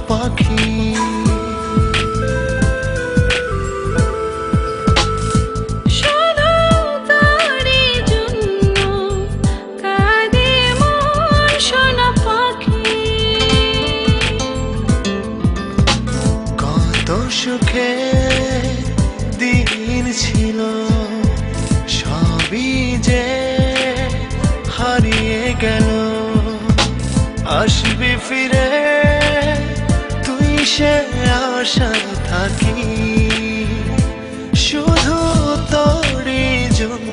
পাখি। সুখে দিন ছিল সবই যে হারিয়ে গেল। আসবি ফিরে তুই সে আশায় থাকি, শুধু তোরই জন্য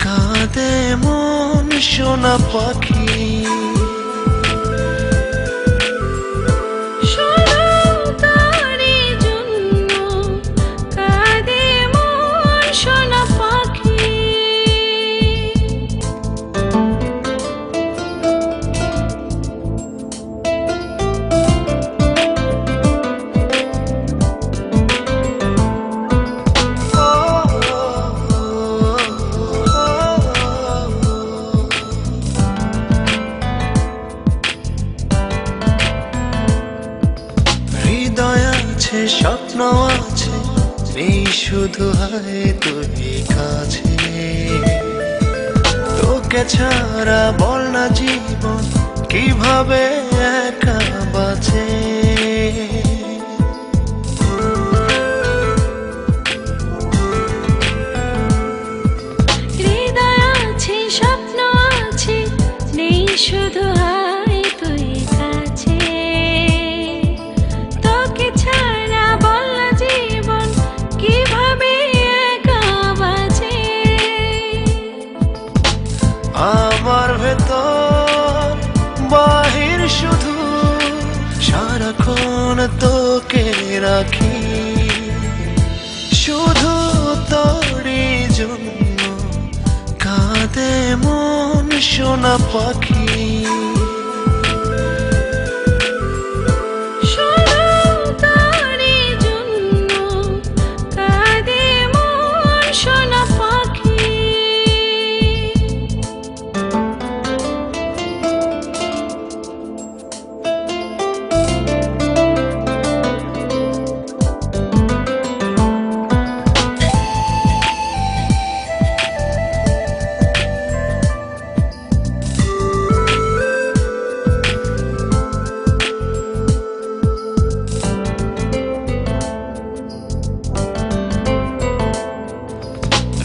কাঁদে মন সোনা পাখি। স্বপ্ন আছে নেই শুধু হায় তুই কাছে, তোকে ছাড়া বল না জীবন কিভাবে একা বাঁচে। হৃদয় আছে স্বপ্ন আছে নেই শুধু হায় তুই কাছে, তোকে ছাড়া বল জীবন কিভাবে একা বাঁচে। আমার ভেতর বাহির শুধু সারাক্ষণ তোকে রাখি, শুধু তোরই জন্য কাঁদে মন সোনা পাখি।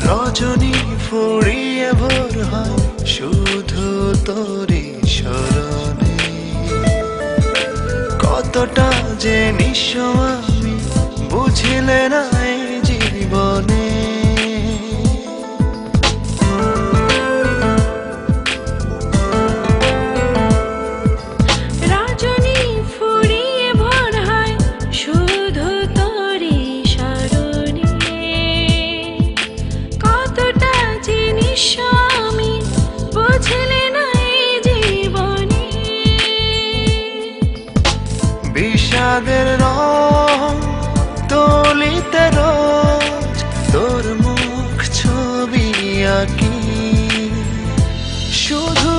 রজনী ফুরিয়ে ভোর হয় শুধু তোরই স্মরণে, কতটা যে নিঃস্ব আমি বুঝিলে না এই জীবনে। বিষাদের রং তলিতে রোজ তোর মুখ ছবি আঁকি, শুধু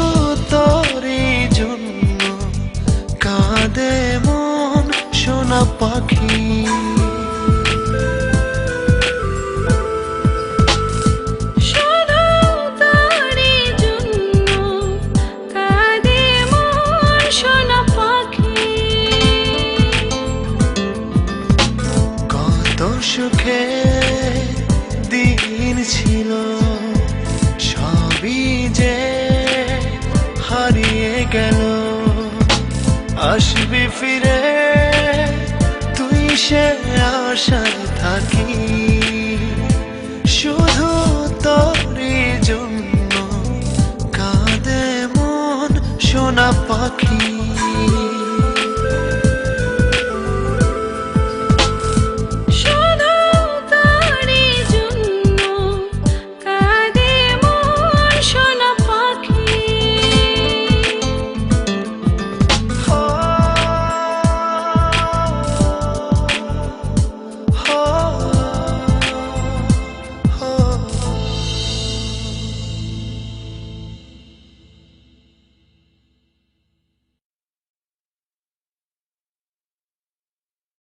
তোরই জন্য কাঁদে মন সোনা পাখি। সুখে দিন ছিল সবই যে হারিয়ে গেল। আসবি ফিরে তুই সে আশায় থাকি, শুধু তোরই জন্য কাঁদে মন সোনা পাখি।